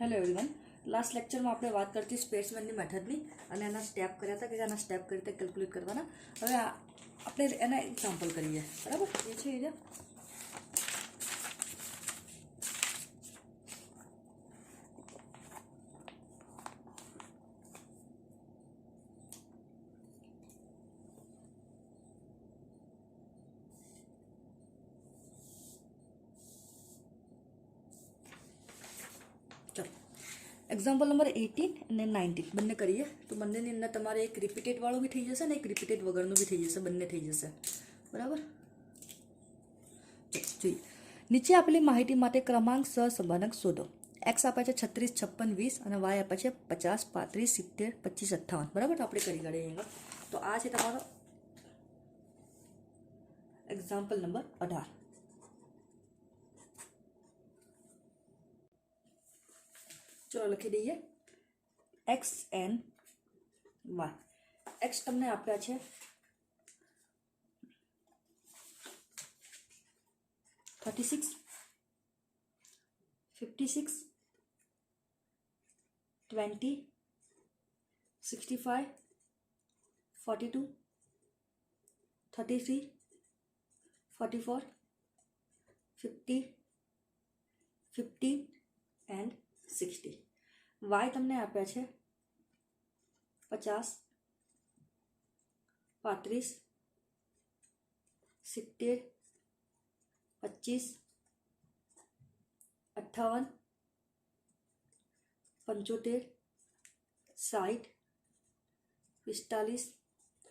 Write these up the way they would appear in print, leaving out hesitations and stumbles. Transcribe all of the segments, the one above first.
Hello everyone. Last લેક્ચરમાં આપણે વાત કરતી સ્પેસમેનની મેથડની અને એના સ્ટેપ કર્યા હતા કે એના સ્ટેપ કઈ રીતે કેલ્ક્યુલેટ કરવાના. હવે આપણે એના એક્ઝામ્પલ કરીએ. બરાબર, એ છે એ ચલો એક્ઝામ્પલ નંબર 18 અને 19 બંને કરીએ. તો બંનેની અંદર તમારે એક રિપીટેડ વાળું બી થઈ જશે ને એક રિપીટેડ વગરનું બી થઈ જશે, બંને થઈ જશે. બરાબર, જોઈએ. નીચે આપેલી માહિતી માટે ક્રમાંક સહસંબંધક શોધો. એક્સ આપે છે 36, 56, 20 અને વાય આપે છે 50, 35, 70, 25, 58. બરાબર, તો આપણે કરી કાઢીએ અહીંયા. તો આ છે તમારો એક્ઝામ્પલ નંબર 18. ચલો લખી દઈએ એક્સ એન્ડ વાય. એક્સ તમને આપ્યા છે 36, 56, 20, 65, 42, 33, 44, 50, 50 એન્ડ 60. વાય તમને આપ્યા છે 50, 35, 70, 25, 58, 75, 60, 45,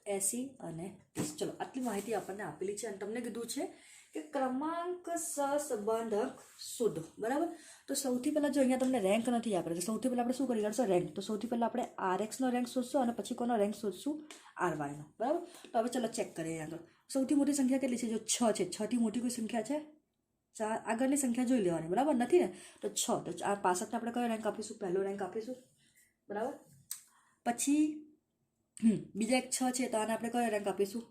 80 અને 30. ચલો આટલી માહિતી આપણને આપેલી છે અને તમને કીધું છે કે ક્રમાંક સહસંબંધક શોધો. બરાબર, તો સૌથી પહેલાં જો અહીંયા તમને રેન્ક નથી આપેલો તો સૌથી પહેલાં આપણે શું કરી કાઢશું? રેન્ક. તો સૌથી પહેલાં આપણે RX નો રેન્ક શોધશું અને પછી કોનો રેન્ક શોધશું? RY નો. બરાબર, તો હવે ચલો ચેક કરીએ. આગળ સૌથી મોટી સંખ્યા કેટલી છે? જો 6 છે. 6 થી મોટી કોઈ સંખ્યા છે? આગળની સંખ્યા જોઈ લેવાની. બરાબર, નથી ને? તો 6. તો આ 65ને આપણે કયો રેન્ક આપીશું? પહેલો રેન્ક આપીશું. બરાબર, પછી બીજા એક 6 છે તો આને આપણે કયો રેન્ક આપીશું?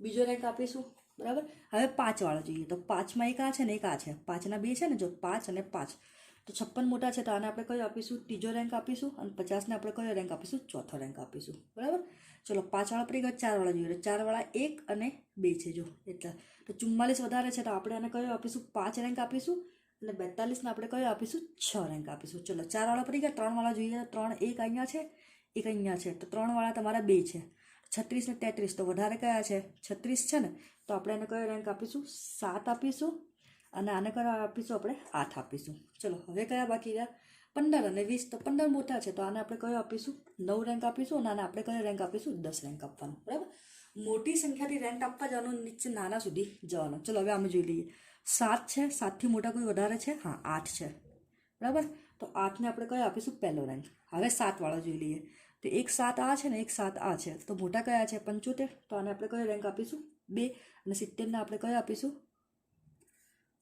બીજો રેન્ક આપીશું. બરાબર, હવે 5 વાળો જોઈએ. તો 5માં એક આ છે ને એક આ છે. 5ના 2 છે ને, જો 5 અને 5. તો 56 મોટા છે તો આને આપણે કયો આપીશું? ત્રીજો રેન્ક આપીશું. અને 50ને આપણે કયો રેન્ક આપીશું? ચોથો રેન્ક આપીશું. બરાબર, ચલો 5 વાળા પડી ગયા. 4 વાળા જોઈએ. તો 4 વાળા 1 અને 2 છે. જો એટલે તો 44 વધારે છે તો આપણે આને કયો આપીશું? 5 રેન્ક આપીશું. અને 42ને આપણે કયો આપીશું? 6 રેન્ક આપીશું. ચલો 4 વાળા પડી ગયા. 3 વાળા જોઈએ. 3 એક અહીંયા છે, એક અહીંયા છે. તો 3 વાળા તમારા 2 છે. 36 ને 33 તો વધારે કયા છે? 36 છે ને, તો આપણે એને કયો રેન્ક આપીશું? 7 આપીશું. અને આને કયો આપીશું? આપણે 8 આપીશું. ચલો હવે કયા બાકી રહ્યા? 15 અને 20. તો 15 મોટા છે તો આને આપણે કયો આપીશું? 9 રેન્ક આપીશું. અને આને આપણે કયો રેન્ક આપીશું? 10 રેન્ક આપવાનું. બરાબર, મોટી સંખ્યાથી રેન્ક આપવા જવાનું, નીચે નાના સુધી જવાનું. ચલો હવે અમે જોઈ લઈએ. 7 છે. 7થી મોટા કોઈ વધારે છે? હા, 8 છે. બરાબર, તો 8ને આપણે કયો આપીશું? પહેલો રેન્ક. હવે 7 વાળો જોઈ લઈએ. તો એક 7 આ છે ને એક 7 આ છે. તો મોટા કયા છે? 75. તો આને આપણે કયો રેન્ક આપીશું? 2. અને 70ને આપણે કયો આપીશું?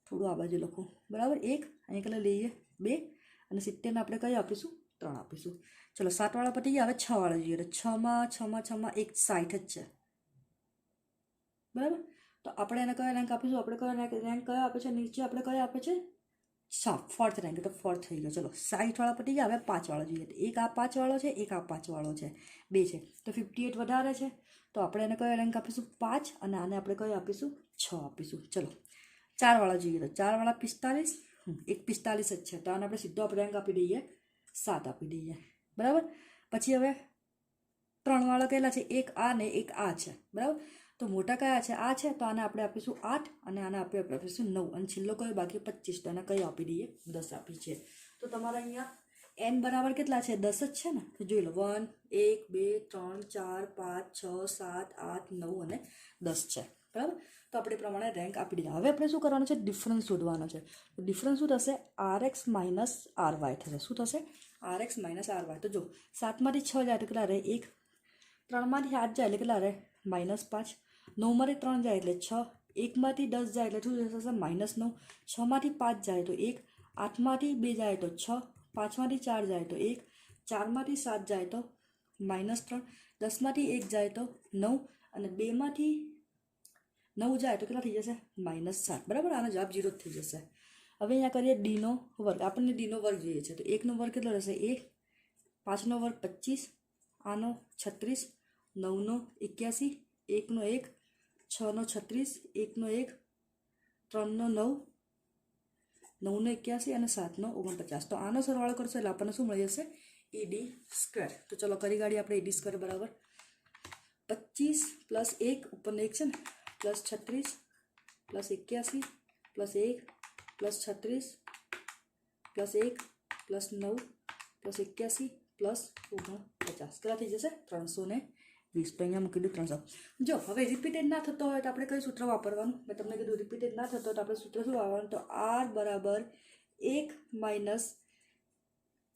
થોડું આ બાજુ લખું. બરાબર, 1 અહીં કલર લઈએ 2. અને 70ને આપણે કયો આપીશું? 3 આપીશું. ચલો 7 વાળા પતી ગયા. હવે 6 વાળા જોઈએ. તો 6માં એક 60 જ છે. બરાબર, તો આપણે એને કયો રેન્ક આપીશું? આપણે કયો રેન્ક કયો આપે છે? નીચે આપણે કયો આપે છે? 4th rank. તો 4th થઈ ગયો. ચલો 60 વાળા પતી ગયા. હવે 5 વાળો જોઈએ. એક આ 5 વાળો છે, એક આ 5 વાળો છે. 2 છે. તો 58 વધારે છે તો આપણે એને કયો રેન્ક આપીશું? 5. અને આને આપણે કયો આપીશું? 6 આપીશું. ચલો 4 વાળા જોઈએ. તો 4 વાળા 45, એક 45 જ છે. તો આને આપણે સીધો આપણે રેન્ક આપી દઈએ 7 આપી દઈએ. બરાબર, પછી હવે 3 વાળા કેટલા છે? એક આ ને એક આ છે. બરાબર, તો મોટા કયા છે? આ છે. તો આને આપણે આપીશું 8. અને આને આપણે આપીશું 9. અને છેલ્લો કયો બાકી? 25. તો આને કયો આપી દઈએ? 10 આપી છે. તો તમારા અહીંયા n બરાબર કેટલા છે? 10 જ છે ને. તો જોઈ લો 1, 1, 2, 3, 4, 5, 6, 7, 8, 9 અને 10 છે. બરાબર, તો આપણે પ્રમાણે રેન્ક આપી દીધા. હવે આપણે શું કરવાનું છે? ડિફરન્સ શોધવાનો છે. તો ડિફરન્સ શું થશે? RX માઇનસ RY થશે. શું થશે? RX minus RY. તો જો 7માંથી 6 જાય તો કેટલા રહે? 1. 3માંથી 8 જાય એટલે કેટલા રહે? -5. 9માંથી 3 જાય એટલે 6. 1માંથી 10 જાય એટલે શું થશે? -9. 6માંથી 5 જાય તો 1. 8માંથી 2 જાય તો 6. 5માંથી 4 જાય તો 1. 4માંથી 7 જાય તો -3. 10માંથી 1 જાય તો 9. અને 2માંથી 9 જાય તો કેટલા થઈ જશે? -7. બરાબર, આનો જવાબ 0 થઈ જશે. હવે અહીંયા કરીએ ડીનો વર્ગ. આપણને ડીનો વર્ગ જોઈએ છે, તો 1નો વર્ગ કેટલો રહેશે? 1. 5નો વર્ગ 25, આનો 36, 9નો 81, 1નો 1, 6નો 36, 1નો 1, 3નો 9, 9નો 81 અને 7નો 49. તો આનો સરવાળો કરશો એટલે આપણને શું મળી જશે? એડી સ્ક્વેર. તો ચલો કરી કાઢીએ આપણે એડી સ્ક્વેર બરાબર 25 પ્લસ 1 ઉપરનો 1 છે ને, plus 36 plus 81 plus 1 plus 36 plus 1 plus 9 plus 81 plus 49. કેટલા થઈ જશે? 320. તો અહીંયા મૂકી દઉં 300. જો હવે રિપીટેડ ના થતો હોય તો આપણે કયું સૂત્ર વાપરવાનું? મેં તમને કીધું રિપીટેડ ના થતો હોય તો આપણે સૂત્ર શું વાપરવાનું? તો આર બરાબર 1 માઇનસ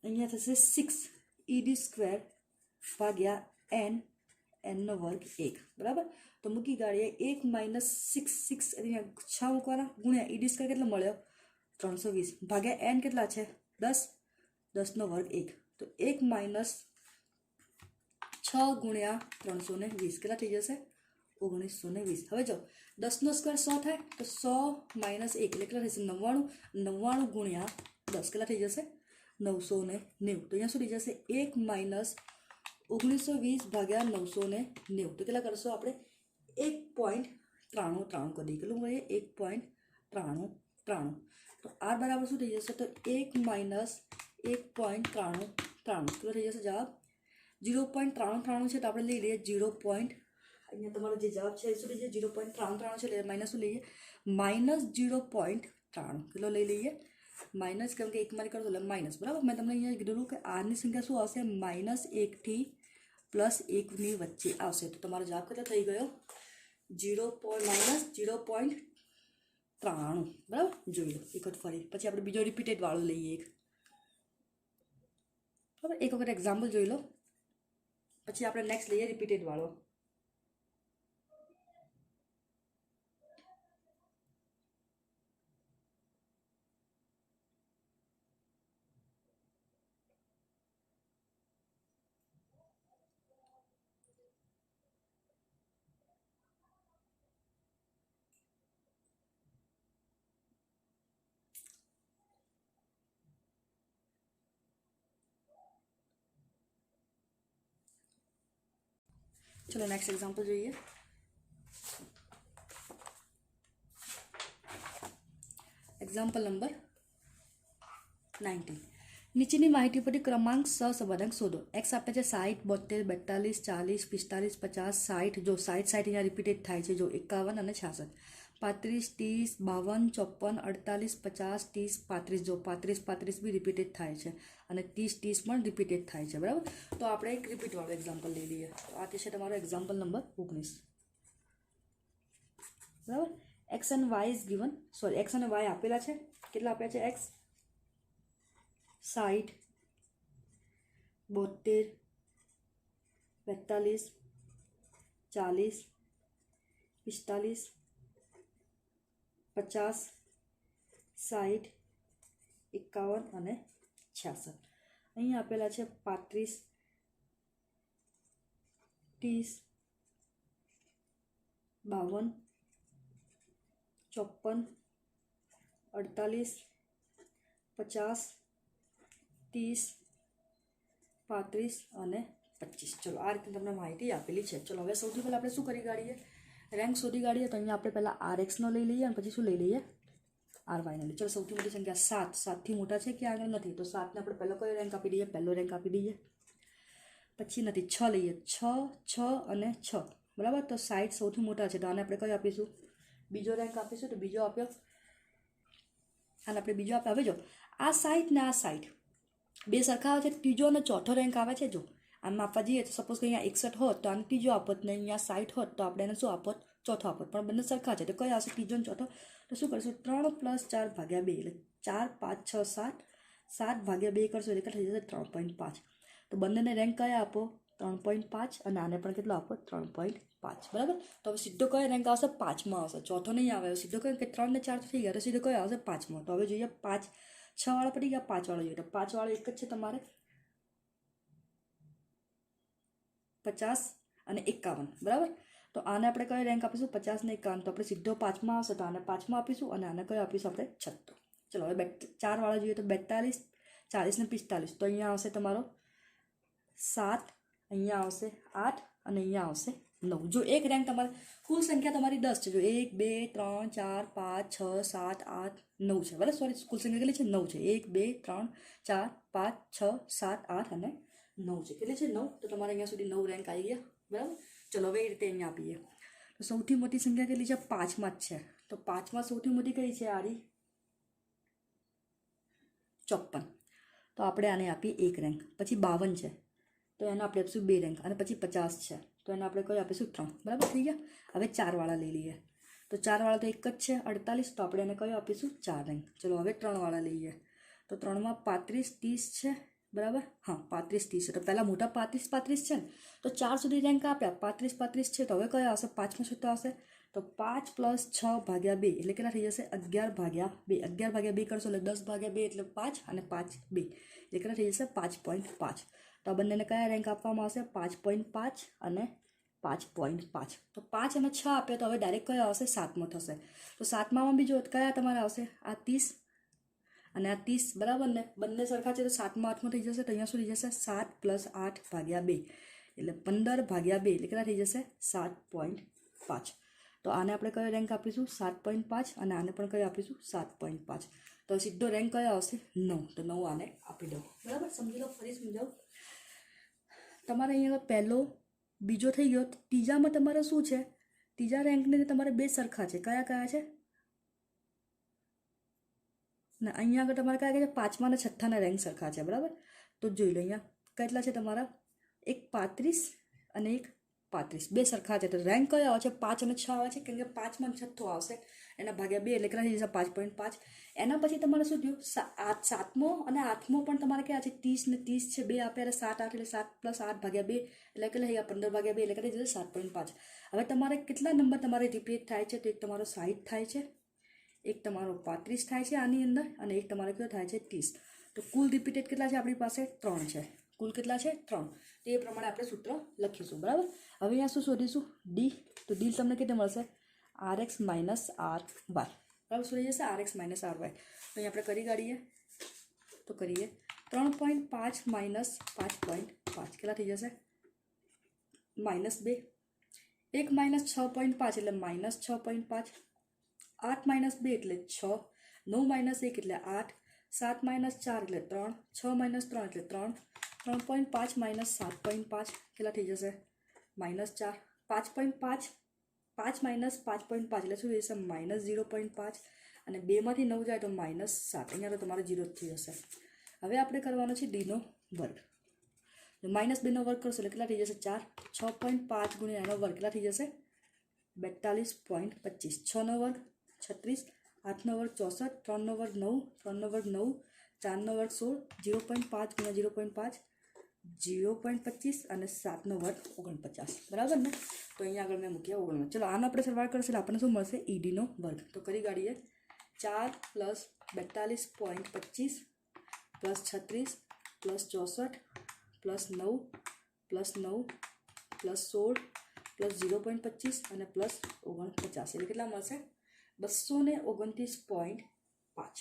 અહીંયા થશે 6 ઈડી સ્ક્વેર ભાગ્યા એનનો વર્ગ 1 બરાબર. તો મૂકી કાઢીએ 1 માઇનસ 6 અહીંયા 6 મૂકવાના ગુણ્યા ઈડી સ્ક્વેર કેટલો મળ્યો? 320 ભાગ્યા એન કેટલા છે? 10, 10નો વર્ગ 1. તો 1 માઇનસ 6 ગુણ્યા 320 કેટલા થઈ જશે? 1920. હવે જો 10નો સ્ક્વેર 100 થાય તો 100 માઇનસ 1 એટલે કેટલા થશે? 99. 99 ગુણ્યા 10 કેટલા થઈ જશે? 990. તો અહીંયા શું થઈ જશે? 1 માઇનસ 1920 ભાગ્યા 990. તો કેટલા કરશો આપણે? 1.93 કરી દઈએ. કેટલું મળે? 1.93. તો આર બરાબર શું થઈ જશે? તો 1 માઇનસ 1.93 કેટલો થઈ જશે જવાબ? 0.93 છે તો આપણે લઈ લઈએ 0. અહીંયા તમારો જે જવાબ છે શું લઈએ? 0.93 છે એટલે માઇનસ શું લઈએ? માઇનસ 0.93. કેટલો લઈ લઈએ? માઇનસ, કેમ કે એક મારી કરતો એટલે માઇનસ બરાબર. મેં તમને અહીંયા કીધું કે આરની સંખ્યા શું આવશે? -1 થી +1ની વચ્ચે આવશે. તો તમારો જવાબ કેટલો થઈ ગયો? -0.93 બરાબર. જોઈ લો એક વખત ફરી. પછી આપણે બીજો રિપીટેડ વાળો લઈએ એક બરાબર. એક વખત એક્ઝામ્પલ જોઈ લો, પછી આપણે નેક્સ્ટ લઈએ રિપીટેડ વાળો. ચલો નેક્સ્ટ એક્ઝામ્પલ જોઈએ. Example number 19. નીચેની માહિતી પરથી ક્રમાંક સહસંબંધક શોધો. એક્સ આપે છે 60, 72, 42, 40, 45, 50, 60. જો 60 અહીંયા રિપીટેડ થાય છે. જો 51 અને 66, 35, 30, 52, 54, 45, 50, 30, 35. જો 35 બી રિપીટેડ થાય છે અને 30 પણ રિપીટેડ થાય છે બરાબર. તો આપણે એક રિપીટવાળો એક્ઝામ્પલ લઈ લઈએ. તો આ છે તમારો એક્ઝામ્પલ નંબર 19 બરાબર. એક્સ અને Y is given, sorry X અને વાય આપેલા છે. કેટલા આપ્યા છે? એક્સ 60, 72, 42, 40, 45, 50, 60, 51 અને 66. અહીં આપેલા છે 35, 30, 52, 54, 48, 50, 30, 35 અને 25. ચલો આ રીતે તમને માહિતી આપેલી છે. ચલો હવે સૌથી પહેલાં આપણે શું કરી કાઢીએ? રેન્ક શોધી કાઢીએ. તો અહીંયા આપણે પહેલાં RXનો લઈ લઈએ અને પછી શું લઈ લઈએ? RYનો લઈએ. ચલો સૌથી મોટી સંખ્યા 7, 7થી મોટા છે કે આગળ નથી? તો 7ને આપણે પહેલો કયો રેન્ક આપી દઈએ? પહેલો રેન્ક આપી દઈએ. પછી નથી 6 લઈએ. 6, 6 અને 6 બરાબર. તો 60 સૌથી મોટા છે તો આને આપણે કયો આપીશું? બીજો રેન્ક આપીશું. તો બીજો આપ્યો, આને આપણે બીજો આપ્યો. હવે જો આ 60 ને આ 60 બે સરખા આવે છે. ત્રીજો અને ચોથો રેન્ક આવે છે. જો આમ આપવા જઈએ તો સપોઝ કે અહીંયા 61 હોત તો આને ત્રીજો આપત ને અહીંયા 60 હોત તો આપણે એને શું આપત? ચોથો આપત. પણ બંને સરખા છે તો કયો આવશે? ત્રીજો અને ચોથો. તો શું કરીશું? 3 + 4 ભાગ્યા 2 એટલે 4, 5, 6, 7. 7 ભાગ્યા 2 કરશો એટલે થઈ જશે 3.5. તો બંનેને રેન્ક કયા આપો? 3.5 અને આને પણ કેટલો આપો? 3.5 બરાબર. તો હવે સીધો કયો રેન્ક આવશે? 5માં આવશે. ચોથો નહીં આવે. સીધો કયો કે 3 ને 4 થઈ ગયા તો સીધો કયો આવશે? 5માં. તો હવે જોઈએ 5, 6 વાળા પડી ગયા. 5 વાળો જોઈએ તો 5 વાળો એક જ છે તમારે 50 અને 51 બરાબર. તો આને આપણે કયો રેન્ક આપીશું? 50 ને 51. તો આપણે સીધો 5માં આવશે તો આને 5માં આપીશું અને આને કયો આપીશું આપણે? 6. ચલો હવે 4 વાળા જોઈએ તો 42, 40 ને 45, તો અહીંયા આવશે તમારો 7, અહીંયા આવશે 8 અને અહીંયા આવશે 9. જો એક રેન્ક તમારે કુલ સંખ્યા તમારી 10 છે. જો 1 2 3 4 5 6 7 8 9 છે. બરાબર, સોરી, કુલ સંખ્યા કેટલી છે? 9 છે. 1 2 3 4 5 6 7 8 અને 9 છે. કેટલી છે? 9. તો તમારે અહીંયા સુધી 9 રેન્ક આવી ગયા. બરાબર, ચલો હવે એ રીતે અહીંયા આપીએ. તો સૌથી મોટી સંખ્યા કેટલી છે? 5માં જ છે. તો 5માં સૌથી મોટી કઈ છે? આરી 54. તો આપણે આને આપીએ 1 રેન્ક. પછી 52 છે, તો એને આપણે આપીશું 2 રેન્ક. અને પછી 50 છે, તો એને આપણે કઈ આપીશું? 3. બરાબર થઈ ગયા. હવે 4 વાળા લઈ લઈએ. તો 4 વાળા તો એક જ છે, 48, તો આપણે એને કયો આપીશું? 4 રેન્ક. ચલો હવે 3 વાળા લઈએ. તો 3માં 35 30 છે. બરાબર, હા 35 30 છે. તો પહેલાં મોટા 35 35 છે ને, તો 4 સુધી રેન્ક આપ્યા. 35 35 છે, તો હવે કયો આવશે? 5માં છૂટો આવશે. તો 5 + 6 / 2 એટલે કેટલા થઈ જશે? 11/2. 11/2 કરશો એટલે 10/2 એટલે 5 અને 5 2 એટલે કેટલા થઈ જશે? 5.5. તો આ બંનેને કયા રેન્ક આપવામાં આવશે? 5.5 અને 5.5. તો 5 અને 6 આપે તો હવે ડાયરેક્ટ કયો આવશે? 7મો થશે. તો 7મામાં બી જો કયા તમારે આવશે? આ 30 અને આ 30. બરાબર ને, બંને સરખા છે, તો 7માં 8માં થઈ જશે. તો અહીંયા શું થઈ જશે? 7 + 8/2 એટલે 15/2 એટલે કેટલા થઈ જશે? 7.5. તો આને આપણે કયો રેન્ક આપીશું? 7.5. અને આને પણ કયો આપીશું? 7.5. તો સીધો રેન્ક કયો આવશે? 9. તો 9 આને આપી દો. બરાબર, સમજી લો. ફરી સમજાવું. તમારે અહીંયા પહેલો બીજો થઈ ગયો. ત્રીજામાં તમારે શું છે? ત્રીજા રેન્કને તમારે 2 સરખા છે. કયા કયા છે? ને અહીંયા આગળ તમારે કયા છે? 5મા અને 6ના રેન્ક સરખા છે. બરાબર, તો જોઈ લો અહીંયા કેટલા છે તમારા? એક 35 અને એક 35, 2 સરખા છે. તો રેન્ક કયો આવે છે? 5 અને 6 આવે છે, કેમ કે 5માં 6 આવશે, એના ભાગ્યા 2 એટલે કેટલા થઈ જશે? 5.5. એના પછી તમારે શું થયું? 7મો અને 8મો પણ તમારે ક્યાં છે? 30 ને 30 છે, 2 આપે એટલે 7 8 એટલે 7 + 8/2 એટલે કેટલા થઈ ગયા? 15/2 એટલે કેટલા જશે? 7.5. હવે તમારે કેટલા નંબર તમારે રિપીટ થાય છે? તો એક તમારો 60 થાય છે, એક તમારો 35 થાય છે આની અંદર, અને એક તમારે કયો થાય છે? 30. તો કુલ રિપીટેડ કેટલા છે આપણી પાસે? 3 છે. કુલ કેટલા છે? 3. તો એ પ્રમાણે આપણે સૂત્ર લખીશું. બરાબર, હવે અહીંયા શું શોધીશું? ડી. તો ડી તમને કેટલે મળશે? RX - RY. બરાબર, શું થઈ જશે? RX - RY. તો અહીં આપણે કરી કાઢીએ. તો કરીએ 3.5 - 5.5 કેટલા થઈ જશે? -2. 1 - 6.5 એટલે -6.5. 8 - 2 એટલે 6. 9 - 1 એટલે 8. 7 - 4 એટલે 3. 6 - 3 એટલે 3. 3.5 - 7.5 કેટલા થઈ જશે? -4. 5.5 5 - 5.5 એટલે શું થઈ જશે? -0.5. અને 2માંથી 9 જાય તો -7. અહીંયા તો તમારે 0 જ થઈ જશે. હવે આપણે કરવાનો છે ડીનો વર્ગ. -2નો વર્ગ કરશો એટલે કેટલા થઈ જશે? 4. 6.5 × એનો વર્ગ કેટલા થઈ જશે? 42.25. 6નો વર્ગ 36. 8નો વર્ગ 64. 3નો વર્ગ 9. 3નો વર્ગ 9. 4નો વર્ગ 16. 0.5 × 0.5 0.25 અને 7નો વર્ગ 49. બરાબર ને? તો અહીંયા આગળ મેં મૂક્યા 49. ચલો આનો આપણે સરવાળો કરશે એટલે આપણને શું મળશે? ઈડીનો વર્ગ. તો કરી કાઢીએ. 4 + 42.25 + 36 + 64 + 9 + 9 + 16 + 0.25 અને +49 એટલે કેટલા મળશે? 229.5.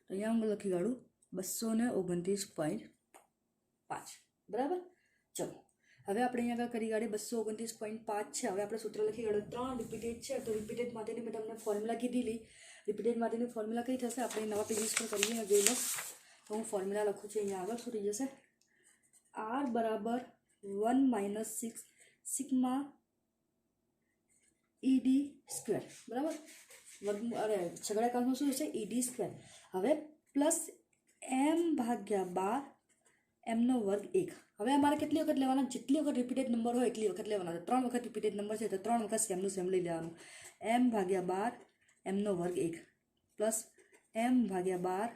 તો અહીંયા હું લખી કાઢું 229.5. બરાબર, ચલો હવે આપણે અહીંયા આગળ કરી કાઢીએ. 229.5 છે. હવે આપણે સૂત્ર લખી કાઢ્યું. 3 રિપીટેડ છે, તો રિપીટેડ માટેની મેં તમને ફોર્મ્યુલા કીધેલી. રિપીટેડ માટેની ફોર્મ્યુલા કઈ થશે? આપણે નવા પેજીસ પર કરીએ, જોઈ લો. તો હું ફોર્મ્યુલા લખું છું. અહીંયા આગળ શું થઈ જશે? R = 1 - 6 sigma ED². બરાબર, છગડા કામનું શું છે? ED². હવે પ્લસ m/12 mનો વર્ગ 1. હવે અમારે કેટલી વખત લેવાના? જેટલી વખત રિપીટેડ નંબર હોય એટલી વખત લેવાના. 3 વખત રિપીટેડ નંબર છે તો 3 વખત સેમનું સેમ લઈ લેવાનું. m/12 mનો વર્ગ 1 પ્લસ m/12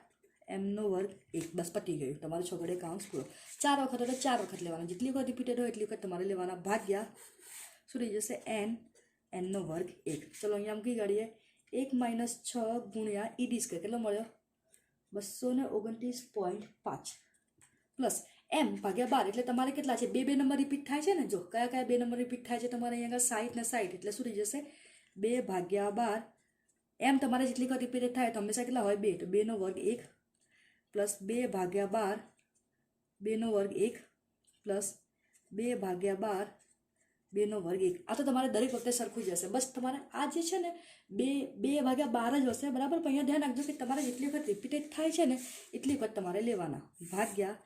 mનો વર્ગ 1. બસ પતી ગયું તમારું છગડે કાઉન્સ પૂરો. 4 વખત એટલે 4 વખત લેવાના. જેટલી વખત રિપીટેડ હોય એટલી વખત તમારે લેવાના. ભાગ્યા શું થઈ જશે? nનો વર્ગ 1. ચલો અહીંયા મૂકી કાઢીએ. 1 - 6 × ED² કેટલો મળ્યો? 229.5 પ્લસ m/12 એટલે તમારે કેટલા છે? 2 નંબર રિપીટ થાય છે ને. જો કયા કયા 2 નંબર રિપીટ થાય છે તમારે અહીંયા આગળ? 60 ને 60 એટલે શું થઈ જશે? 2/12 એમ તમારે જેટલી વખત રિપીટેડ થાય તો હંમેશા કેટલા હોય 2, તો 2 નો વર્ગ 1 પ્લસ 2 ભાગ્યા 12, 2 નો વર્ગ 1 પ્લસ 2 ભાગ્યા 12, 2 નો વર્ગ 1. આ તો તમારે દરેક વખતે સરખું જ હશે. બસ તમારે આ જે છે ને 2 ભાગ્યા 12 જ હશે, બરાબર. પણ અહીંયા ધ્યાન રાખજો કે તમારે જેટલી વખત રિપીટેડ થાય છે ને એટલી વખત તમારે લેવાના. ભાગ્યા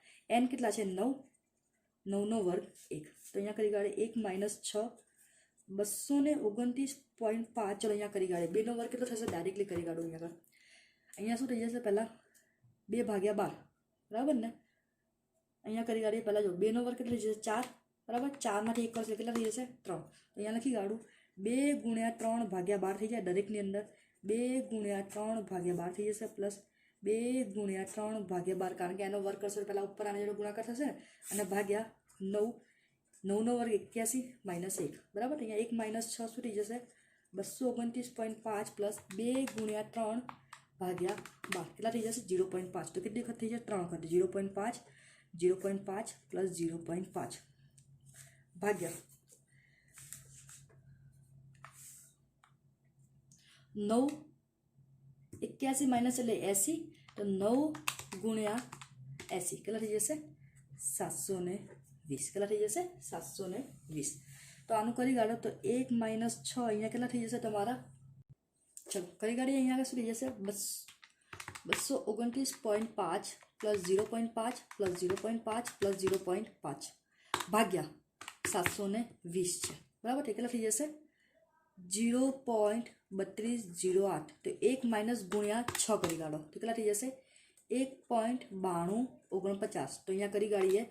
n કેટલા છે 9, 9 નો વર્ગ 1. તો અહીંયા કરી કાઢે 1 માઇનસ 6, 229.5. ચલો અહીંયા કરી કાઢે 2 નો વર્ગ કેટલો થશે ડાયરેક્ટલી કરી કાઢો. અહીંયા શું થઈ જશે પહેલાં 2 ભાગ્યા 12, બરાબર ને. અહીંયા કરી કાઢીએ પહેલાં જો 2 નો વર્ગ કેટલો થઈ જશે 4, બરાબર. 4માંથી 1 કરશે કેટલા થઈ જશે 3. તો અહીંયા લખી કાઢું 2 ગુણ્યા 3 ભાગ્યા 12 થઈ જાય દરેકની અંદર. 2 ગુણ્યા 3 ભાગ્યા 12 થઈ જશે પ્લસ 2 ગુણ્યા 3 ભાગ્યા 12, કારણ કે એનો વર્ગ કરશો પહેલાં ઉપર આના જેવો ગુણાકાર થશે અને ભાગ્યા 9, 9 નો વર્ગ 81 માઇનસ 1, બરાબર. અહીંયા 1 માઇનસ 6 શું થઈ જશે 229.5 પ્લસ 2 ગુણ્યા 3 ભાગ્યા 12 કેટલા થઈ જશે 0.5. તો કેટલી વખત થઈ જશે 3 વખત. 0.5, 0.5 પ્લસ 0.5 ભાગ્યા 9, 81 માઇનસ એટલે 80, તો 9 ગુણ્યા 80 કેટલા થઈ જશે 720. કેટલા થઈ જશે 720. તો આનું કરી કાઢો તો 1 માઇનસ 6 અહીંયા કેટલા થઈ જશે તમારા, ચલો કરી કાઢીએ. અહીંયા શું થઈ જશે 229.5 પ્લસ 0.5 પ્લસ 0.5 પ્લસ 0.5 ભાગ્યા 720 છે, બરાબર. તો કેટલા થઈ જશે 0.3208. તો 1 માઇનસ ગુણ્યા 6 કરી કાઢો તો કેટલા થઈ જશે 1.9249. તો અહીંયા કરી કાઢીએ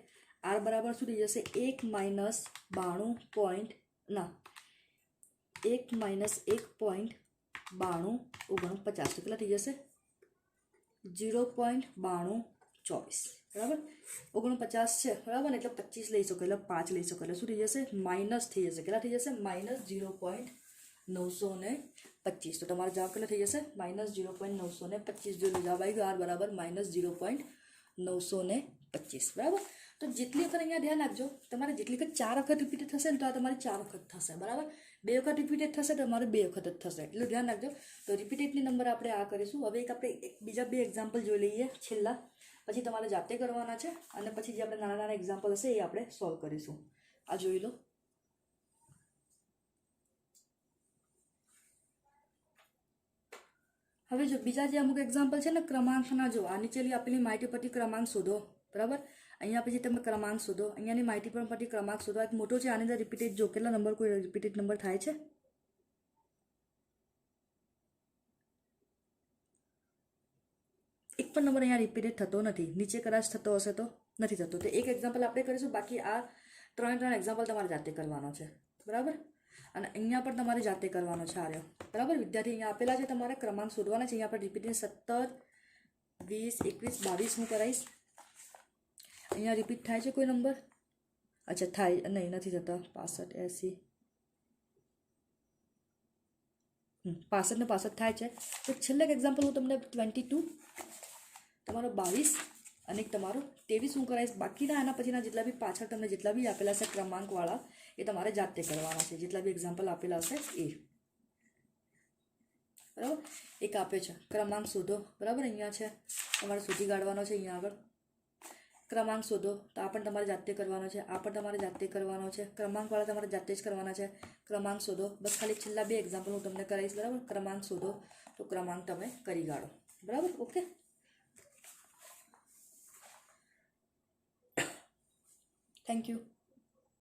r બરાબર શું થઈ જશે 1 માઇનસ 1.9249. તો કેટલા થઈ જશે 0.9224, બરાબર. 49 છે, બરાબર ને, એટલે 25 લઈ શકો એટલે 5 લઈ શકો એટલે શું થઈ જશે માઇનસ થઈ જશે. કેટલા થઈ જશે માઇનસ 0.925. તો તમારો જવાબ કેટલો થઈ જશે માઇનસ 0.925. જો જવાબ આવી ગયો r બરાબર માઇનસ 0.925, બરાબર. તો જેટલી વખત અહીંયા ધ્યાન રાખજો તમારે જેટલી વખત 4 વખત રિપીટેડ થશે ને તો આ તમારે 4 વખત થશે, બરાબર. 2 વખત રિપીટેડ થશે તો તમારે 2 વખત જ થશે, એટલું ધ્યાન રાખજો. તો રિપીટેડની નંબર આપણે આ કરીશું. હવે આપણે બીજા 2 એક્ઝામ્પલ જોઈ લઈએ છેલ્લા, પછી તમારે જાતે કરવાના છે અને પછી જે આપણે નાના નાના એક્ઝામ્પલ હશે એ આપણે સોલ્વ કરીશું. આ જોઈ લો. હવે જો બીજા જે અમુક એક્ઝામ્પલ છે ને ક્રમાંકના, જો આ નીચેલી આપેલી માહિતી પરથી ક્રમાંક શોધો, બરાબર. અહીંયા પછી તમે ક્રમાંક શોધો, અહીંયાની માહિતી પણ પરથી ક્રમાંક શોધો. એક મોટો છે આની અંદર રિપીટેડ, જો કેટલા નંબર કોઈ રિપીટેડ નંબર થાય છે એક પણ નંબર અહીંયા રિપીટેડ થતો નથી. નીચે કદાચ થતો હશે તો નથી થતો. તો એક એક્ઝામ્પલ આપણે કરીશું, બાકી આ 3 એક્ઝામ્પલ તમારે જાતે કરવાનો છે, બરાબર. અને અહીંયા પણ તમારે જાતે કરવાનો છે આ રહ્યો, બરાબર. વિદ્યાર્થી અહીંયા આપેલા છે તમારે ક્રમાંક શોધવાના છે. અહીંયા પર રિપીટેડ 17, 20, 21, 22 હું કરાવીશ. અહીંયા રિપીટ થાય છે કોઈ નંબર? અચ્છા થાય નહીં, નથી થતા. 65, 80, 65 ને 65 થાય છે. તો છેલ્લે એક્ઝામ્પલ હું તમને 22, તમારો 22 અને એક તમારો 23 હું કરાવીશ. બાકીના આના પછીના જેટલા બી પાછળ તમને જેટલા બી આપેલા છે ક્રમાંકવાળા એ તમારે જાતે કરવાના છે. જેટલા બી એક્ઝામ્પલ આપેલા હશે એ, બરાબર. એક આપે છે ક્રમાંક શોધો, બરાબર. અહીંયા છે તમારે શોધી કાઢવાનો છે. અહીંયા આગળ ક્રમાંક શોધો, તો આ પણ તમારે જાતે કરવાનો છે, આ પણ તમારે જાતે કરવાનો છે. ક્રમાંકવાળા તમારે જાતે જ કરવાના છે. ક્રમાંક શોધો, બસ ખાલી છેલ્લા 2 એક્ઝામ્પલ હું તમને કરાવીશ, બરાબર. ક્રમાંક શોધો તો ક્રમાંક તમે કરી કાઢો, બરાબર. Okay, thank you.